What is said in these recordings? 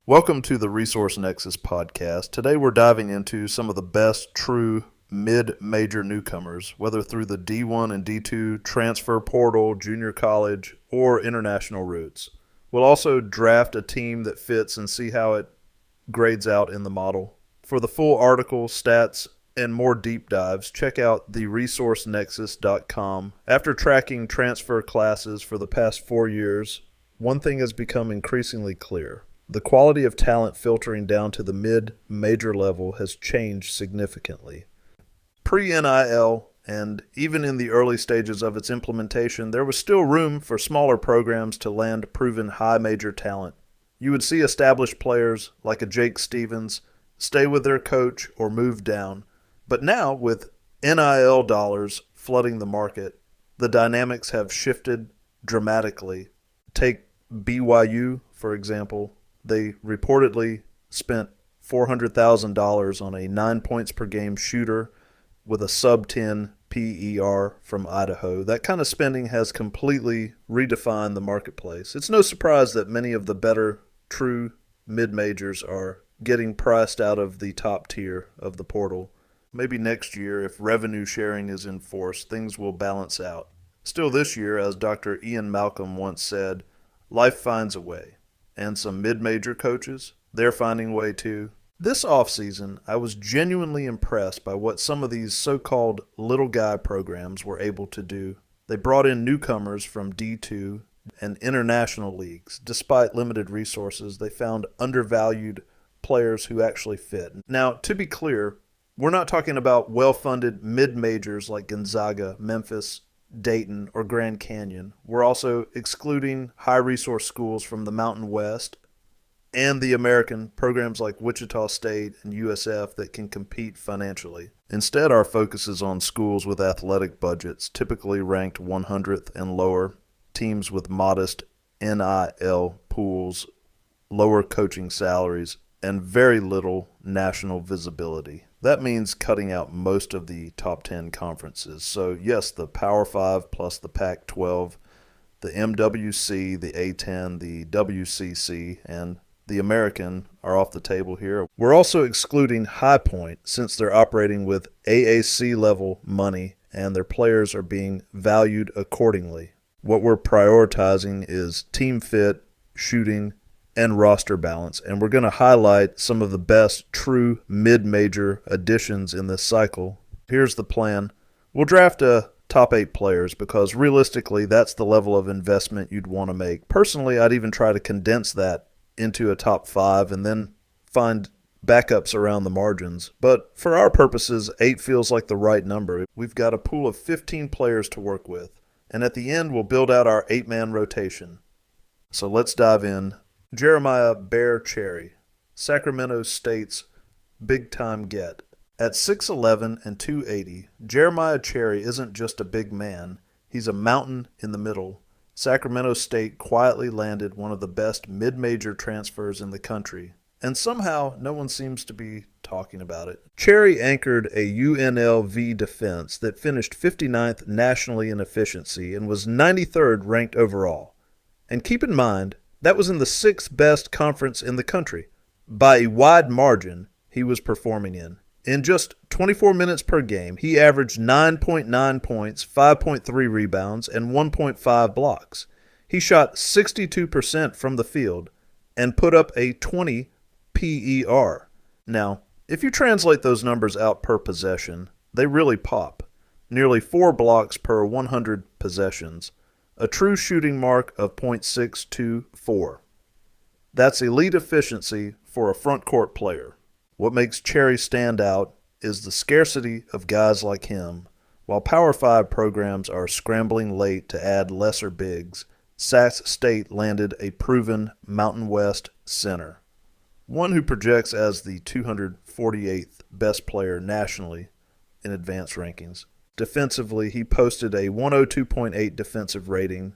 Welcome to the Resource Nexus podcast. Today we're diving into some of the best true mid-major newcomers, whether through the D1 and D2 transfer portal, junior college, or international routes. We'll also draft a team that fits and see how it grades out in the model. For the full article, stats, and more deep dives, check out theresourcenexus.com. After tracking transfer classes for the past 4 years, one thing has become increasingly clear. The quality of talent filtering down to the mid-major level has changed significantly. Pre-NIL, and even in the early stages of its implementation, there was still room for smaller programs to land proven high-major talent. You would see established players like a Jake Stevens stay with their coach or move down. But now, with NIL dollars flooding the market, the dynamics have shifted dramatically. Take BYU, for example. They reportedly spent $400,000 on a 9 points per game shooter with a sub-10 PER from Idaho. That kind of spending has completely redefined the marketplace. It's no surprise that many of the better true mid-majors are getting priced out of the top tier of the portal. Maybe next year, if revenue sharing is enforced, things will balance out. Still this year, as Dr. Ian Malcolm once said, life finds a way. And some mid-major coaches, they're finding a way too. This offseason, I was genuinely impressed by what some of these so-called little guy programs were able to do. They brought in newcomers from D2 and international leagues. Despite limited resources, they found undervalued players who actually fit. Now, to be clear, we're not talking about well-funded mid-majors like Gonzaga, Memphis, Dayton, or Grand Canyon. We're also excluding high-resource schools from the Mountain West and the American programs like Wichita State and USF that can compete financially. Instead, our focus is on schools with athletic budgets, typically ranked 100th and lower, teams with modest NIL pools, lower coaching salaries, and very little national visibility. That means cutting out most of the top 10 conferences. So yes, the Power 5 plus the Pac-12, the MWC, the A10, the WCC, and the American are off the table here. We're also excluding High Point since they're operating with AAC level money and their players are being valued accordingly. What we're prioritizing is team fit, shooting, and roster balance, and we're going to highlight some of the best true mid-major additions in this cycle. Here's the plan. We'll draft a top 8 players because realistically that's the level of investment you'd want to make. Personally, I'd even try to condense that into a top 5 and then find backups around the margins. But for our purposes, 8 feels like the right number. We've got a pool of 15 players to work with, and at the end we'll build out our 8-man rotation. So let's dive in. Jeremiah Bear Cherry, Sacramento State's big-time get. At 6'11 and 280, Jeremiah Cherry isn't just a big man, he's a mountain in the middle. Sacramento State quietly landed one of the best mid-major transfers in the country, and somehow no one seems to be talking about it. Cherry anchored a UNLV defense that finished 59th nationally in efficiency and was 93rd ranked overall. And keep in mind, that was in the 6th best conference in the country. By a wide margin, he was performing in. In just 24 minutes per game, he averaged 9.9 points, 5.3 rebounds, and 1.5 blocks. He shot 62% from the field and put up a 20 PER. Now, if you translate those numbers out per possession, they really pop. Nearly 4 blocks per 100 possessions. A true shooting mark of .624. That's elite efficiency for a front court player. What makes Cherry stand out is the scarcity of guys like him. While Power 5 programs are scrambling late to add lesser bigs, Sac State landed a proven Mountain West center. One who projects as the 248th best player nationally in advanced rankings. Defensively, he posted a 102.8 defensive rating,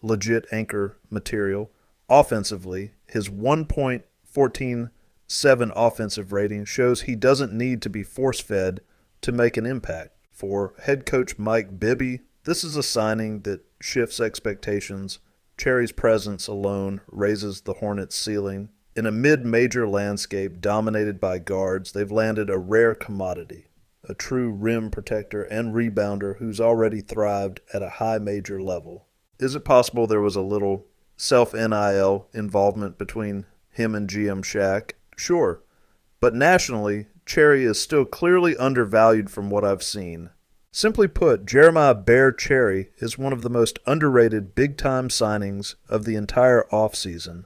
legit anchor material. Offensively, his 1.147 offensive rating shows he doesn't need to be force-fed to make an impact. For head coach Mike Bibby, this is a signing that shifts expectations. Cherry's presence alone raises the Hornets' ceiling. In a mid-major landscape dominated by guards, they've landed a rare commodity, a true rim protector and rebounder who's already thrived at a high major level. Is it possible there was a little self-NIL involvement between him and GM Shaq? Sure. But nationally, Cherry is still clearly undervalued from what I've seen. Simply put, Jeremiah Bear Cherry is one of the most underrated big-time signings of the entire offseason.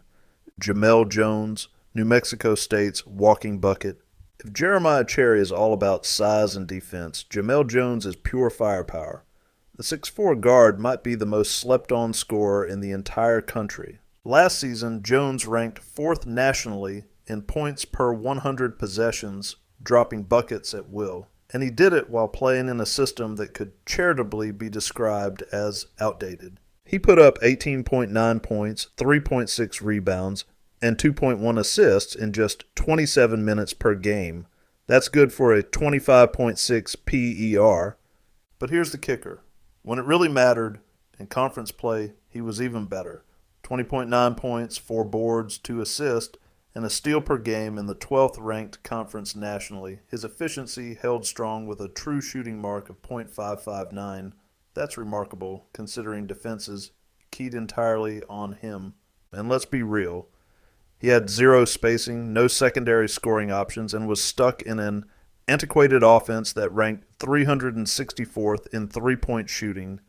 Jamel Jones, New Mexico State's walking bucket. If Jeremiah Cherry is all about size and defense, Jamel Jones is pure firepower. The 6'4" guard might be the most slept-on scorer in the entire country. Last season, Jones ranked 4th nationally in points per 100 possessions, dropping buckets at will. And he did it while playing in a system that could charitably be described as outdated. He put up 18.9 points, 3.6 rebounds, and 2.1 assists in just 27 minutes per game. That's good for a 25.6 PER. But here's the kicker. When it really mattered, in conference play, he was even better. 20.9 points, 4 boards, 2 assists, and a steal per game in the 12th ranked conference nationally. His efficiency held strong with a true shooting mark of .559. That's remarkable, considering defenses keyed entirely on him. And let's be real, he had zero spacing, no secondary scoring options, and was stuck in an antiquated offense that ranked 364th in three-point shooting,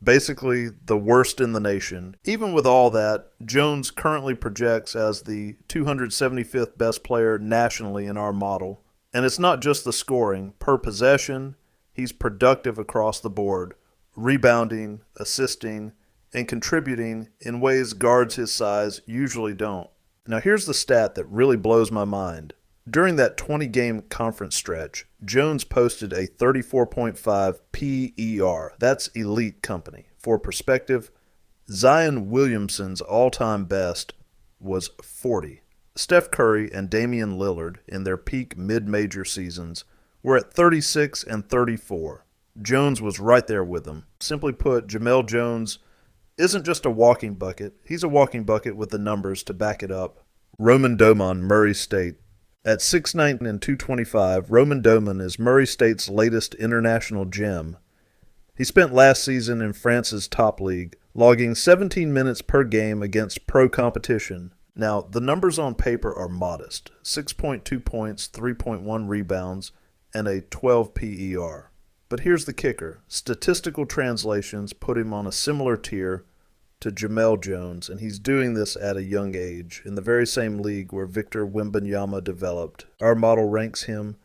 basically the worst in the nation. Even with all that, Jones currently projects as the 275th best player nationally in our model. And it's not just the scoring. Per possession, he's productive across the board, rebounding, assisting, and contributing in ways guards his size usually don't. Now here's the stat that really blows my mind. During that 20-game conference stretch, Jones posted a 34.5 PER. That's elite company. For perspective, Zion Williamson's all-time best was 40. Steph Curry and Damian Lillard, in their peak mid-major seasons, were at 36 and 34. Jones was right there with them. Simply put, Jamel Jones isn't just a walking bucket. He's a walking bucket with the numbers to back it up. Roman Doman, Murray State. At 6'9" and 225, Roman Doman is Murray State's latest international gem. He spent last season in France's top league, logging 17 minutes per game against pro competition. Now, the numbers on paper are modest. 6.2 points, 3.1 rebounds, and a 12 PER. But here's the kicker. Statistical translations put him on a similar tier to Jamel Jones, and he's doing this at a young age, in the very same league where Victor Wembanyama developed. Our model ranks him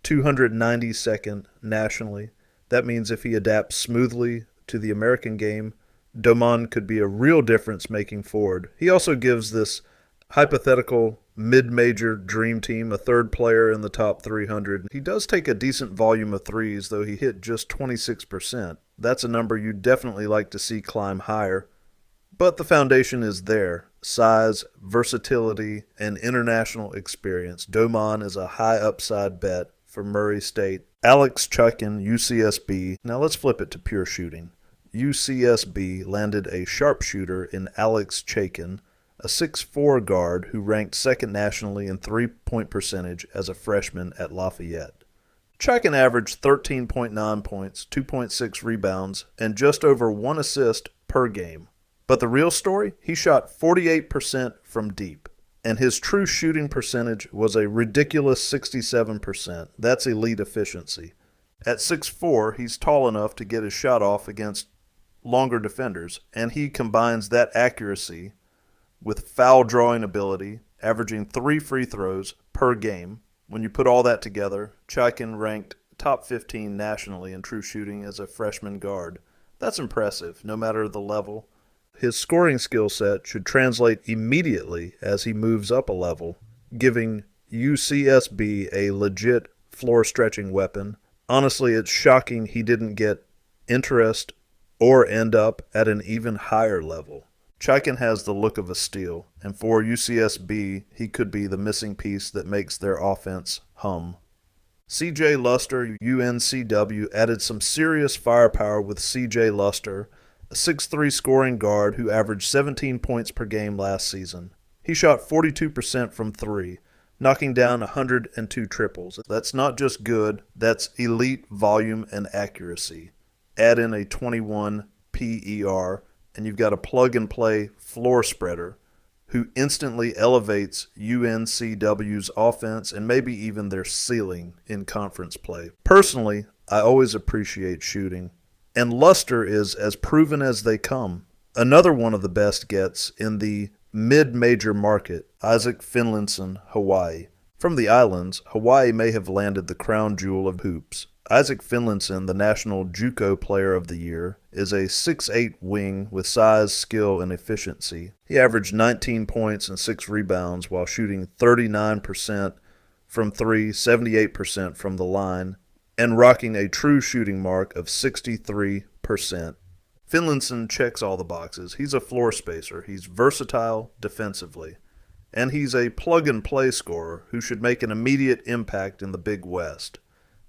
292nd nationally. That means if he adapts smoothly to the American game, Doman could be a real difference-making forward. He also gives this hypothetical mid-major dream team a third player in the top 300. He does take a decent volume of threes, though he hit just 26%. That's a number you'd definitely like to see climb higher. But the foundation is there. Size, versatility, and international experience. Doman is a high upside bet for Murray State. Alex Chuckin, UCSB. Now let's flip it to pure shooting. UCSB landed a sharpshooter in Alex Chaikin, a 6'4" guard who ranked second nationally in three-point percentage as a freshman at Lafayette. Chaikin averaged 13.9 points, 2.6 rebounds, and just over 1 assist per game. But the real story? He shot 48% from deep, and his true shooting percentage was a ridiculous 67%. That's elite efficiency. At 6'4", he's tall enough to get his shot off against longer defenders, and he combines that accuracy with foul drawing ability, averaging 3 free throws per game. When you put all that together, Chaikin ranked top 15 nationally in true shooting as a freshman guard. That's impressive, no matter the level. His scoring skill set should translate immediately as he moves up a level, giving UCSB a legit floor-stretching weapon. Honestly, it's shocking he didn't get interest or end up at an even higher level. Chaikin has the look of a steal, and for UCSB, he could be the missing piece that makes their offense hum. C.J. Luster, UNCW, added some serious firepower with C.J. Luster, a 6'3" scoring guard who averaged 17 points per game last season. He shot 42% from three, knocking down 102 triples. That's not just good, that's elite volume and accuracy. Add in a 21 PER, and you've got a plug-and-play floor spreader who instantly elevates UNCW's offense and maybe even their ceiling in conference play. Personally, I always appreciate shooting, and Luster is as proven as they come. Another one of the best gets in the mid-major market, Isaac Finlinson, Hawaii. From the islands, Hawaii may have landed the crown jewel of hoops. Isaac Finlinson, the national JUCO player of the year, is a 6'8" wing with size, skill, and efficiency. He averaged 19 points and 6 rebounds while shooting 39% from three, 78% from the line, and rocking a true shooting mark of 63%. Finlinson checks all the boxes. He's a floor spacer. He's versatile defensively. And he's a plug-and-play scorer who should make an immediate impact in the Big West.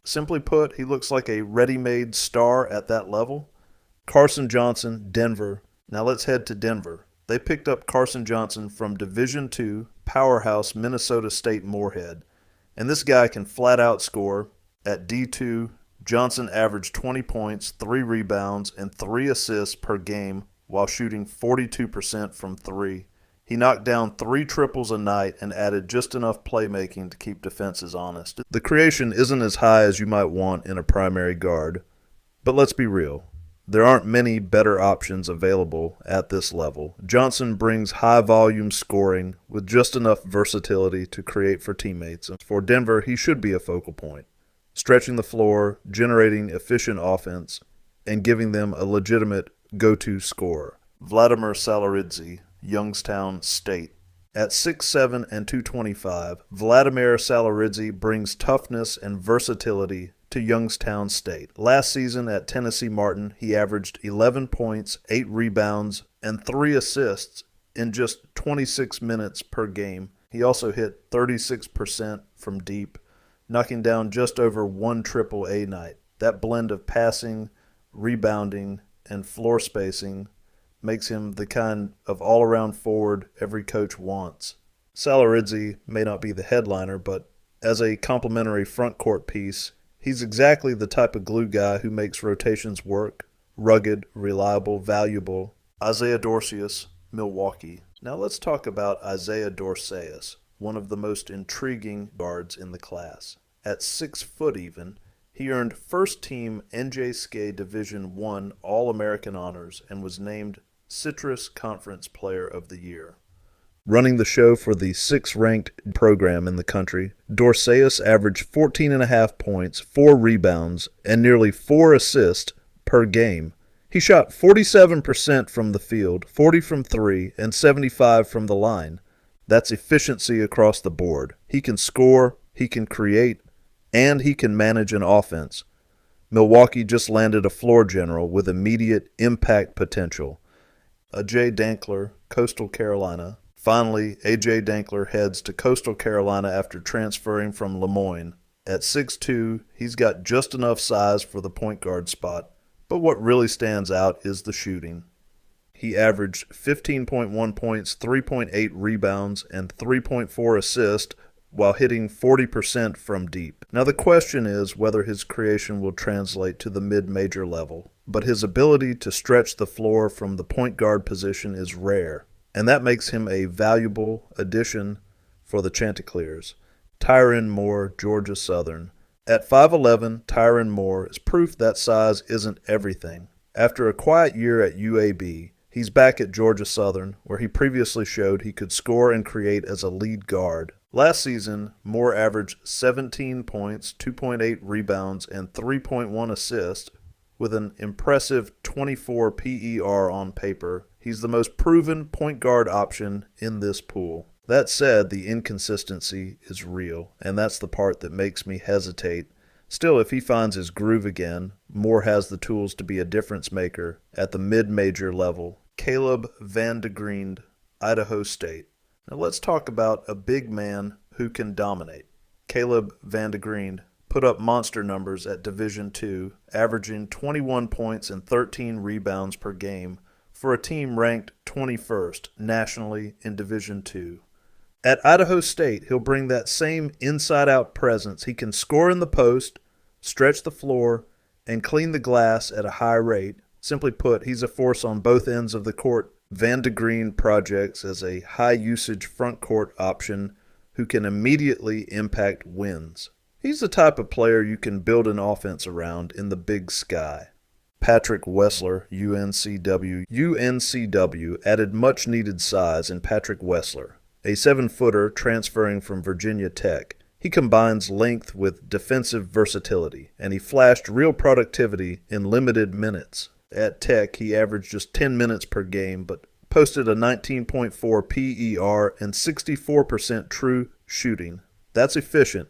Simply put, he looks like a ready-made star at that level. Carson Johnson, Denver. Now let's head to Denver. They picked up Carson Johnson from Division II powerhouse Minnesota State Moorhead. And this guy can flat-out score. At D2, Johnson averaged 20 points, 3 rebounds, and 3 assists per game while shooting 42% from three. He knocked down 3 triples a night and added just enough playmaking to keep defenses honest. The creation isn't as high as you might want in a primary guard, but let's be real. There aren't many better options available at this level. Johnson brings high-volume scoring with just enough versatility to create for teammates. And for Denver, he should be a focal point, stretching the floor, generating efficient offense, and giving them a legitimate go-to scorer. Vladimir Salaridze, Youngstown State. At 6'7" and 225, Vladimir Salaridze brings toughness and versatility to Youngstown State. Last season at Tennessee Martin, he averaged 11 points, 8 rebounds, and 3 assists in just 26 minutes per game. He also hit 36% from deep, knocking down just over 1 triple A night. That blend of passing, rebounding, and floor spacing makes him the kind of all-around forward every coach wants. Salaridze may not be the headliner, but as a complementary front court piece, he's exactly the type of glue guy who makes rotations work. Rugged, reliable, valuable. Isaiah Dorceus, Milwaukee. Now let's talk about Isaiah Dorceus, one of the most intriguing guards in the class. At 6 foot even, he earned first-team NJSCA Division I All-American honors and was named Citrus Conference Player of the Year. Running the show for the 6th-ranked program in the country, Dorceus averaged 14.5 points, 4 rebounds, and nearly 4 assists per game. He shot 47% from the field, 40 from three, and 75 from the line. That's efficiency across the board. He can score, he can create, and he can manage an offense. Milwaukee just landed a floor general with immediate impact potential. A.J. Dankler, Coastal Carolina. Finally, A.J. Dankler heads to Coastal Carolina after transferring from Lemoyne. At 6'2", he's got just enough size for the point guard spot, but what really stands out is the shooting. He averaged 15.1 points, 3.8 rebounds, and 3.4 assists while hitting 40% from deep. Now the question is whether his creation will translate to the mid-major level, but his ability to stretch the floor from the point guard position is rare, and that makes him a valuable addition for the Chanticleers. Tyron Moore, Georgia Southern. At 5'11", Tyron Moore is proof that size isn't everything. After a quiet year at UAB, he's back at Georgia Southern, where he previously showed he could score and create as a lead guard. Last season, Moore averaged 17 points, 2.8 rebounds, and 3.1 assists with an impressive 24 PER on paper. He's the most proven point guard option in this pool. That said, the inconsistency is real, and that's the part that makes me hesitate. Still, if he finds his groove again, Moore has the tools to be a difference maker at the mid-major level. Caleb Van de Green, Idaho State. Now let's talk about a big man who can dominate. Caleb Van de Green put up monster numbers at Division II, averaging 21 points and 13 rebounds per game, for a team ranked 21st nationally in Division II. At Idaho State, he'll bring that same inside-out presence. He can score in the post, stretch the floor, and clean the glass at a high rate. Simply put, he's a force on both ends of the court. Van de Green projects as a high-usage front court option who can immediately impact wins. He's the type of player you can build an offense around in the Big Sky. Patrick Wessler, UNCW. UNCW added much-needed size in Patrick Wessler, a 7-footer transferring from Virginia Tech. He combines length with defensive versatility, and he flashed real productivity in limited minutes. At Tech, he averaged just 10 minutes per game, but posted a 19.4 PER and 64% true shooting. That's efficient.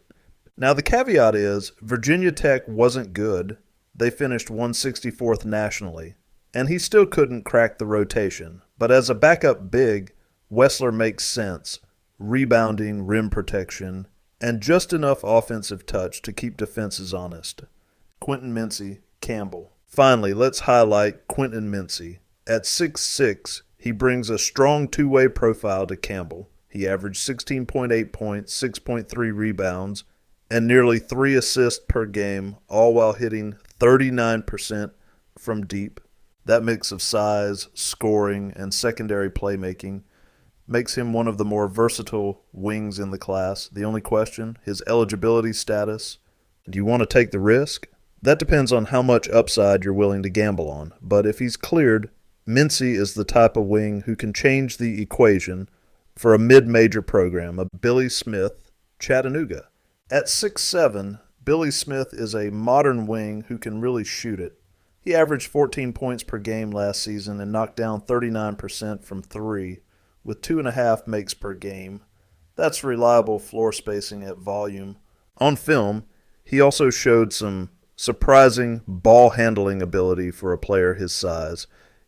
Now, the caveat is Virginia Tech wasn't good. They finished 164th nationally, and he still couldn't crack the rotation. But as a backup big, Wessler makes sense. Rebounding, rim protection, and just enough offensive touch to keep defenses honest. Quentin Mincy, Campbell. Finally, let's highlight Quentin Mincy. At 6'6", he brings a strong two-way profile to Campbell. He averaged 16.8 points, 6.3 rebounds, and nearly 3 assists per game, all while hitting 39% from deep. That mix of size, scoring, and secondary playmaking makes him one of the more versatile wings in the class. The only question, his eligibility status. Do you want to take the risk? That depends on how much upside you're willing to gamble on. But if he's cleared, Mincy is the type of wing who can change the equation for a mid-major program, a Billy Smith, Chattanooga. At 6'7", Billy Smith is a modern wing who can really shoot it. He averaged 14 points per game last season and knocked down 39% from 3, with 2.5 makes per game. That's reliable floor spacing at volume. On film, he also showed some surprising ball handling ability for a player his size,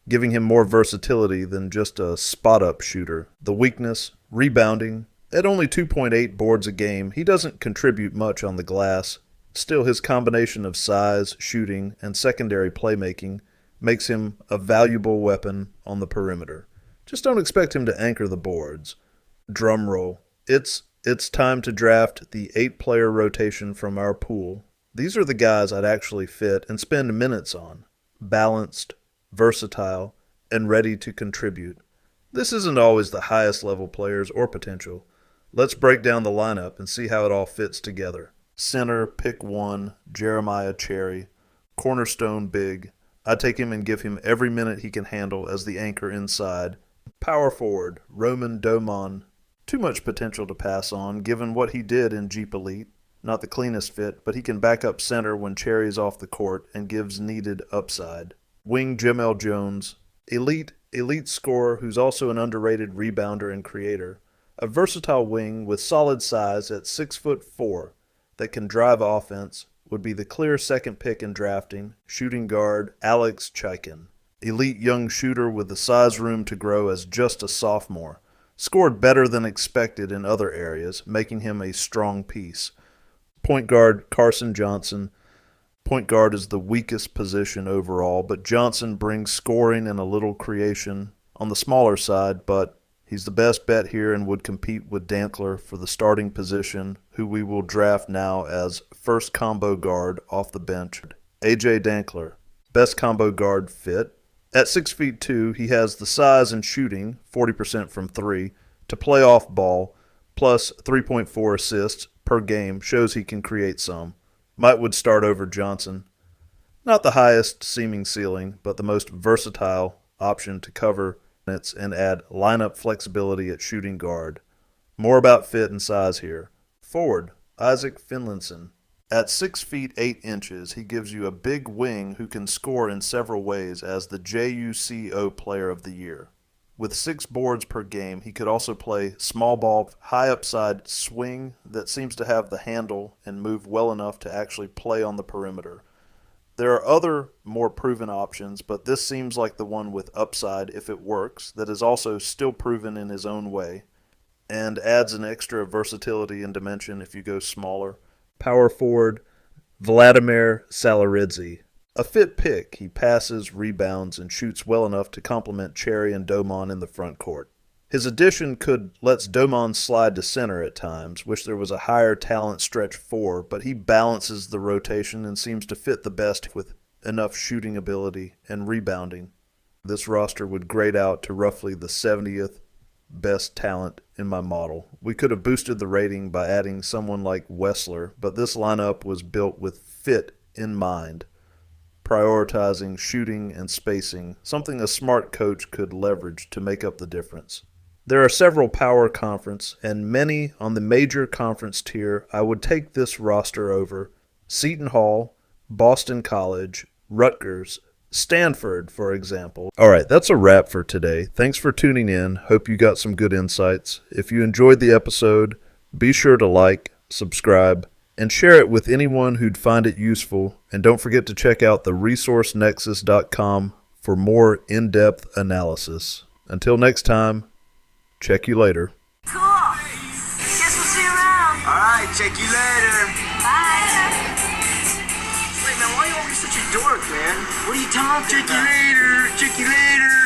giving him more versatility than just a spot-up shooter. The weakness, rebounding. At only 2.8 boards a game, he doesn't contribute much on the glass. Still, his combination of size, shooting, and secondary playmaking makes him a valuable weapon on the perimeter. Just don't expect him to anchor the boards. Drum roll. It's time to draft the 8-player rotation from our pool. These are the guys I'd actually fit and spend minutes on. Balanced, versatile, and ready to contribute. This isn't always the highest level players or potential. Let's break down the lineup and see how it all fits together. Center, pick 1, Jeremiah Cherry. Cornerstone big. I take him and give him every minute he can handle as the anchor inside. Power forward, Roman Domon. Too much potential to pass on given what he did in Jeep Elite. Not the cleanest fit, but he can back up center when Cherry's off the court and gives needed upside. Wing Jamel Jones. Elite scorer who's also an underrated rebounder and creator. A versatile wing with solid size at 6'4" that can drive offense would be the clear second pick in drafting. Shooting guard Alex Chaikin. Elite young shooter with the size room to grow as just a sophomore. Scored better than expected in other areas, making him a strong piece. Point guard Carson Johnson. Point guard is the weakest position overall, but Johnson brings scoring and a little creation on the smaller side, but he's the best bet here and would compete with Dankler for the starting position, who we will draft now as first combo guard off the bench. A.J. Dankler, best combo guard fit. At 6'2", he has the size and shooting, 40% from 3, to play off ball, plus 3.4 assists per game, shows he can create some. Might would start over Johnson. Not the highest seeming ceiling, but the most versatile option to cover minutes and add lineup flexibility at shooting guard. More about fit and size here. Forward, Isaac Finlinson. At 6 feet 8 inches, he gives you a big wing who can score in several ways as the JUCO Player of the Year. With 6 boards per game, he could also play small ball, high upside swing that seems to have the handle and move well enough to actually play on the perimeter. There are other more proven options, but this seems like the one with upside if it works, that is also still proven in his own way, and adds an extra versatility and dimension if you go smaller. Power forward, Vladimir Salaridze. A fit pick, he passes, rebounds, and shoots well enough to complement Cherry and Domon in the front court. His addition could lets Domon slide to center at times, wish there was a higher talent stretch 4, but he balances the rotation and seems to fit the best with enough shooting ability and rebounding. This roster would grade out to roughly the 70th best talent in my model. We could have boosted the rating by adding someone like Wessler, but this lineup was built with fit in mind, prioritizing shooting and spacing, something a smart coach could leverage to make up the difference. There are several power conference and many on the major conference tier I would take this roster over: Seton Hall, Boston College, Rutgers, Stanford, for example. All right, that's a wrap for today. Thanks for tuning in. Hope you got some good insights. If you enjoyed the episode, be sure to like, subscribe, and share it with anyone who'd find it useful. And don't forget to check out theresourcenexus.com for more in-depth analysis. Until next time, check you later. Cool. Guess we'll see you around. All right, check you later. Bye. Wait, man, why are you always such a dork, man? What are you talking about? Check you later. Check you later.